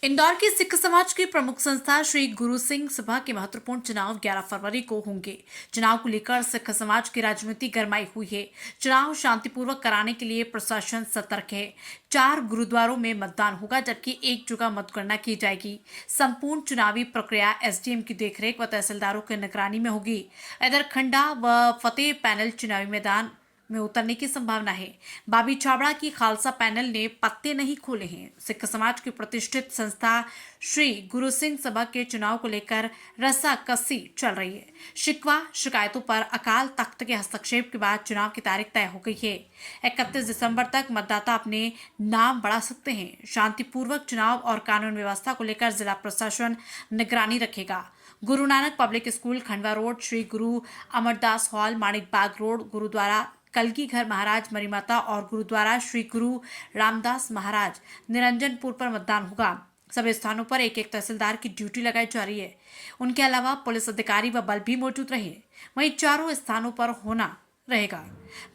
इंदौर के सिख समाज की प्रमुख संस्था श्री गुरु सिंह सभा के महत्वपूर्ण चुनाव 11 फरवरी को होंगे। चुनाव को लेकर सिख समाज की राजनीति गरमाई हुई है। चुनाव शांतिपूर्वक कराने के लिए प्रशासन सतर्क है। 4 गुरुद्वारों में मतदान होगा, जबकि एक जगह मतगणना की जाएगी। संपूर्ण चुनावी प्रक्रिया एसडीएम की देखरेख व तहसीलदारों की निगरानी में होगी। इधर खंडा व फतेह पैनल चुनावी मैदान में उतरने की संभावना है। बाबी छाबड़ा की खालसा पैनल ने पत्ते नहीं खोले हैं। सिख समाज की प्रतिष्ठित संस्था श्री गुरु सिंह सभा के चुनाव को लेकर रस्साकसी चल रही है। शिकवा शिकायतों पर अकाल तख्त के हस्तक्षेप के बाद चुनाव की तारीख तय हो गई है। 31 दिसंबर तक मतदाता अपने नाम बढ़ा सकते हैं। शांतिपूर्वक चुनाव और कानून व्यवस्था को लेकर जिला प्रशासन निगरानी रखेगा। Guru Nanak public school, Khandwa road, Shri गुरु अमरदास हॉल, माणिक बाग रोड, गुरुद्वारा कलगी घर महाराज मरीमाता और गुरुद्वारा श्री गुरु रामदास महाराज निरंजनपुर पर मतदान होगा। सभी स्थानों पर एक एक तहसीलदार की ड्यूटी लगाई जा रही है। उनके अलावा पुलिस अधिकारी व बल भी मौजूद रहे। वहीं चारों स्थानों पर होना रहेगा।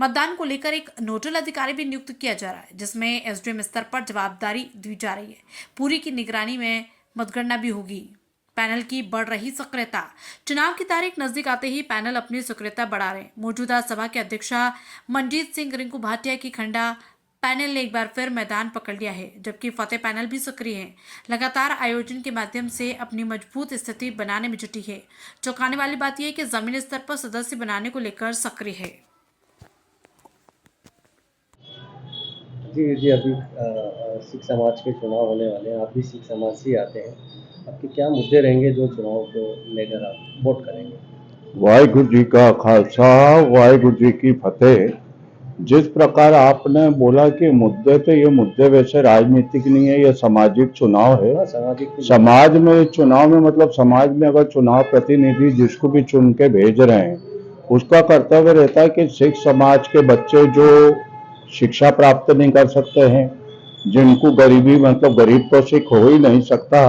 मतदान को लेकर एक नोडल अधिकारी भी नियुक्त किया जा रहा है, जिसमें एसडीएम स्तर पर जवाबदारी दी जा रही है। पूरी की निगरानी में मतगणना भी होगी। पैनल की बढ़ रही सक्रियता। चुनाव की तारीख नजदीक आते ही पैनल अपनी सक्रियता बढ़ा रहे। मौजूदा सभा के अध्यक्षा मनजीत सिंह रिंकू भाटिया की खंडा पैनल ने एक बार फिर मैदान पकड़ लिया है, जबकि फतेह पैनल भी सक्रिय है। लगातार आयोजन के माध्यम से अपनी मजबूत स्थिति बनाने में जुटी है। चौंकाने वाली बात यह है कि जमीनी स्तर पर सदस्य बनाने को लेकर सक्रिय है। जी, अभी सिख समाज के चुनाव होने वाले हैं। आप भी सिख समाज से ही आते हैं। आपके क्या मुद्दे रहेंगे जो चुनाव को लेकर आप वोट करेंगे? वाहिगुरु जी का खालसा, वाहिगुरु जी की फतेह। जिस प्रकार आपने बोला कि मुद्दे, तो ये मुद्दे वैसे राजनीतिक नहीं है, ये सामाजिक चुनाव है। हाँ, सामाजिक समाज में चुनाव में मतलब समाज में अगर चुनाव प्रतिनिधि जिसको भी चुन के भेज रहे हैं, उसका कर्तव्य रहता है कि सिख समाज के बच्चे जो शिक्षा प्राप्त नहीं कर सकते हैं, जिनको गरीबी मतलब गरीब तो सिख हो ही नहीं सकता,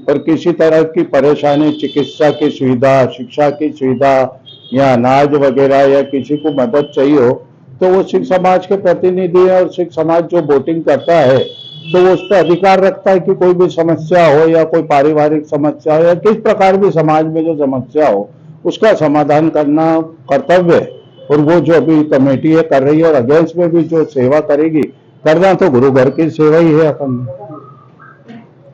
पर किसी तरह की परेशानी, चिकित्सा की सुविधा, शिक्षा की सुविधा या अनाज वगैरह या किसी को मदद चाहिए हो, तो वो सिख समाज के प्रतिनिधि है। और सिख समाज जो वोटिंग करता है तो वो उस पर अधिकार रखता है कि कोई भी समस्या हो या कोई पारिवारिक समस्या हो या किस प्रकार भी समाज में जो समस्या हो उसका समाधान करना कर्तव्य है। और वो जो अभी कमेटी है कर रही है, और अगेंस्ट में भी जो सेवा करेगी, करना तो गुरु घर की सेवा ही है अपन।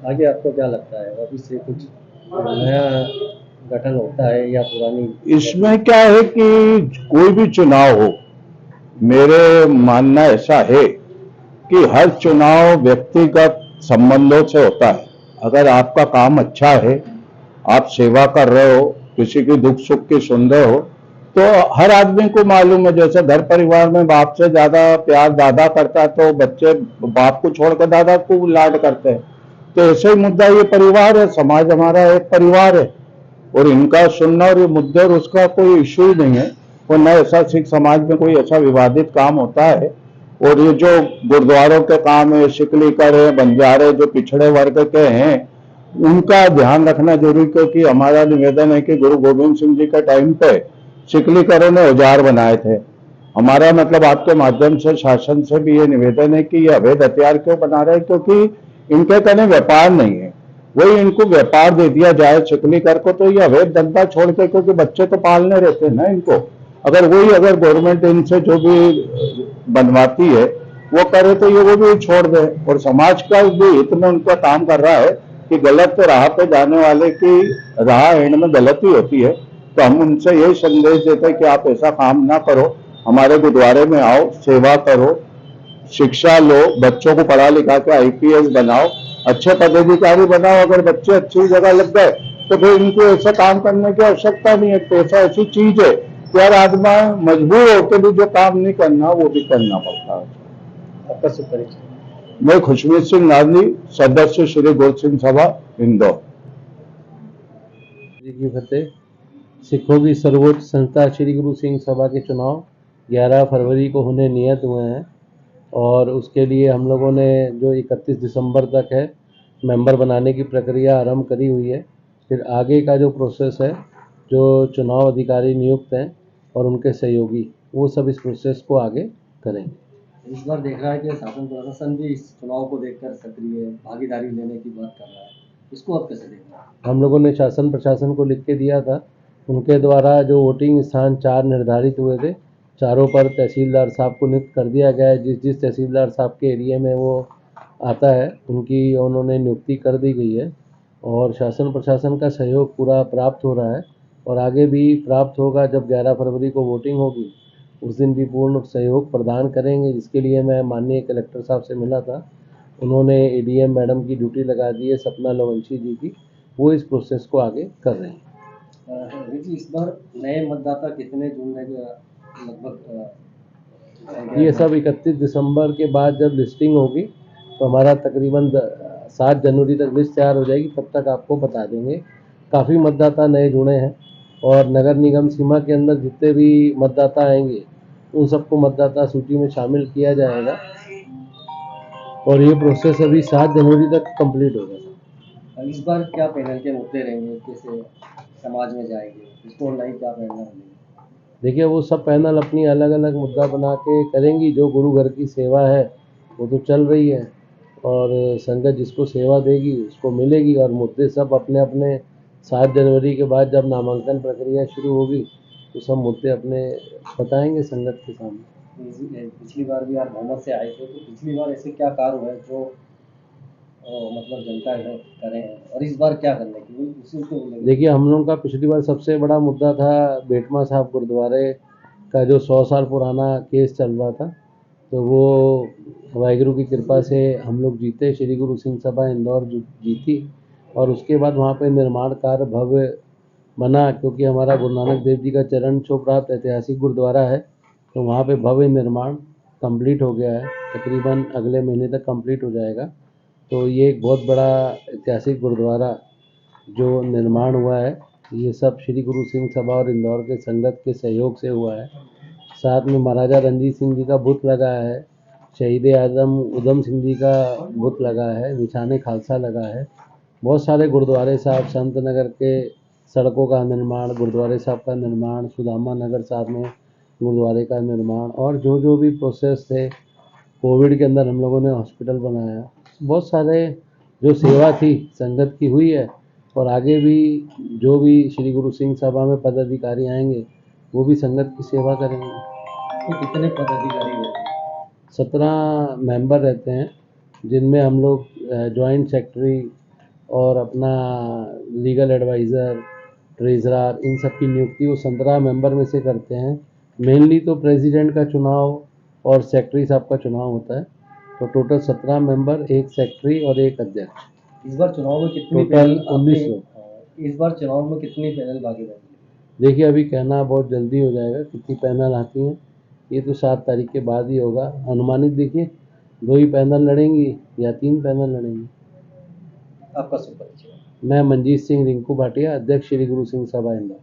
आगे आपको क्या लगता है, अभी से कुछ नया गठन होता है या पुरानी? इसमें क्या है कि कोई भी चुनाव हो, मेरे मानना ऐसा है कि हर चुनाव व्यक्तिगत संबंधों से होता है। अगर आपका काम अच्छा है, आप सेवा कर रहे हो, किसी की दुख सुख की सुन रहे हो, तो हर आदमी को मालूम है। जैसे घर परिवार में बाप से ज्यादा प्यार दादा करता है, तो बच्चे बाप को छोड़कर दादा को लाड करते हैं। तो ऐसे ही मुद्दा ये परिवार है, समाज हमारा एक परिवार है, और इनका सुनना और ये मुद्दे और उसका कोई इश्यू ही नहीं है। और न ऐसा सिख समाज में कोई ऐसा विवादित काम होता है। और ये जो गुरुद्वारों के काम है, शिकलीकर है, बंजारे जो पिछड़े वर्ग के हैं, उनका ध्यान रखना जरूरी, क्योंकि हमारा निवेदन है कि गुरु गोविंद सिंह जी के टाइम पे शिकलीकरों ने औजार बनाए थे। हमारा मतलब आपके माध्यम से शासन से भी ये निवेदन है कि ये अवैध हथियार क्यों बना रहे हैं, क्योंकि इनके कहने व्यापार नहीं है, वही इनको व्यापार दे दिया जाए शिकलीकर को, तो ये अवैध धंधा छोड़ के, क्योंकि बच्चे तो पालने रहते हैं ना इनको, अगर गवर्नमेंट इनसे जो भी बनवाती है वो करे तो ये वो भी छोड़ दे। और समाज का भी हित में उनका काम कर रहा है कि गलत राह पे जाने वाले की राह एंड में गलत ही होती है। तो हम उनसे यही संदेश देते हैं कि आप ऐसा काम ना करो, हमारे गुरुद्वारे में आओ, सेवा करो, शिक्षा लो, बच्चों को पढ़ा लिखा के आईपीएस बनाओ, अच्छे पदाधिकारी बनाओ। अगर बच्चे अच्छी जगह लग गए तो फिर इनको ऐसा काम करने की आवश्यकता नहीं है। पैसा ऐसी चीज है कि यार आदमी मजबूर होकर भी जो काम नहीं करना वो भी करना पड़ता है। आपका शुभ परिचय? मैं खुशमीत सिंह नादनी, सदस्य श्री गुरु सिंह सभा, इंदौर। जी की फतेह। सिखों की सर्वोच्च संस्था श्री गुरु सिंह सभा के चुनाव 11 फरवरी को होने नियत हुए हैं, और उसके लिए हम लोगों ने जो 31 दिसंबर तक है मेंबर बनाने की प्रक्रिया आरंभ करी हुई है। फिर आगे का जो प्रोसेस है, जो चुनाव अधिकारी नियुक्त हैं और उनके सहयोगी, वो सब इस प्रोसेस को आगे करेंगे। इस बार देख रहा है कि शासन प्रशासन भी इस चुनाव को देखकर सक्रिय भागीदारी लेने की बात कर रहा है, इसको आप कैसे देख रहे हैं? हम लोगों ने शासन प्रशासन को लिख के दिया था, उनके द्वारा जो वोटिंग स्थान 4 निर्धारित हुए थे, चारों पर तहसीलदार साहब को नियुक्त कर दिया गया है। जिस जिस तहसीलदार साहब के एरिया में वो आता है उनकी उन्होंने नियुक्ति कर दी गई है और शासन प्रशासन का सहयोग पूरा प्राप्त हो रहा है और आगे भी प्राप्त होगा। जब 11 फरवरी को वोटिंग होगी उस दिन भी पूर्ण सहयोग प्रदान करेंगे, जिसके लिए मैं माननीय कलेक्टर साहब से मिला था। उन्होंने एडीएम मैडम की ड्यूटी लगा दी है, सपना लवंशी जी की, वो इस प्रोसेस को आगे कर रहे हैं। जी, इस बार नए मतदाता कितने जुड़ने के लगभग ये सब 31 दिसंबर के बाद जब लिस्टिंग होगी तो हमारा तकरीबन 7 जनवरी तक लिस्ट तैयार हो जाएगी, तब तक आपको बता देंगे। काफ़ी मतदाता नए जुड़े हैं और नगर निगम सीमा के अंदर जितने भी मतदाता आएंगे उन सबको मतदाता सूची में शामिल किया जाएगा और ये प्रोसेस अभी 7 जनवरी तक कंप्लीट होगा। इस बार क्या पैनल के मुद्दे रहेंगे, कैसे समाज में जाएंगे, इसको नहीं क्या पैनल रहेंगे? देखिए वो सब पैनल अपनी अलग अलग मुद्दा बना के करेंगी। जो गुरु घर की सेवा है वो तो चल रही है और संगत जिसको सेवा देगी उसको मिलेगी और मुद्दे सब अपने अपने 7 जनवरी के बाद जब नामांकन प्रक्रिया शुरू होगी तो सब मुद्दे अपने बताएंगे संगत के सामने। पिछली बार भी आप मोहम्मद से आए थे, तो पिछली बार ऐसे क्या कार्य हुए जो मतलब जनता है करे हैं, और इस बार क्या करने की उसी को बोलेंगे? देखिए हम लोगों का पिछली बार सबसे बड़ा मुद्दा था बेटमा साहब गुरुद्वारे का जो 100 साल पुराना केस चल रहा था, तो वो वाहिगुरु की कृपा से हम लोग जीते, श्री गुरु सिंह सभा इंदौर जीती और उसके बाद वहाँ पे निर्माण कार्य भव्य बना, क्योंकि हमारा गुरु नानक देव जी का चरण छू प्राप्त ऐतिहासिक गुरुद्वारा है, तो वहाँ पे भव्य निर्माण कंप्लीट हो गया है, तकरीबन अगले महीने तक कंप्लीट हो जाएगा। तो ये एक बहुत बड़ा ऐतिहासिक गुरुद्वारा जो निर्माण हुआ है, ये सब श्री गुरु सिंह सभा और इंदौर के संगत के सहयोग से हुआ है। साथ में महाराजा रणजीत सिंह जी का बुत लगा है, शहीद आजम उधम सिंह जी का बुत लगा है, निशाने खालसा लगा है। बहुत सारे गुरुद्वारे साहब, संत नगर के सड़कों का निर्माण, गुरुद्वारे साहब का निर्माण, सुदामा नगर साहब में गुरुद्वारे का निर्माण और जो भी प्रोसेस थे, कोविड के अंदर हम लोगों ने हॉस्पिटल बनाया। बहुत सारे जो सेवा थी संगत की हुई है और आगे भी जो भी श्री गुरु सिंह सभा में पदाधिकारी आएंगे वो भी संगत की सेवा करेंगे। तो कितने पदाधिकारी रहते हैं? 17 मेंबर रहते हैं, जिनमें हम लोग जॉइंट सेक्रेटरी और अपना लीगल एडवाइज़र, ट्रेजरर, इन सब की नियुक्ति वो 17 मेंबर में से करते हैं। मेनली तो प्रेसिडेंट का चुनाव और सेक्रेटरी साहब का चुनाव होता है, तो टोटल 17 मेंबर, एक सेक्रेटरी और एक अध्यक्ष, इस बार चुनाव में कितनी टोटल 19 लोग। इस बार चुनाव में कितनी पैनल भागीदारी? देखिए अभी कहना बहुत जल्दी हो जाएगा कितनी पैनल आती हैं, ये तो 7 तारीख के बाद ही होगा। अनुमानित देखिए 2 ही पैनल लड़ेंगी या 3 पैनल लड़ेंगी। आपका शुभ परिचय? मैं मनजीत सिंह रिंकू भाटिया, अध्यक्ष श्री गुरु सिंह सभा इंदौर।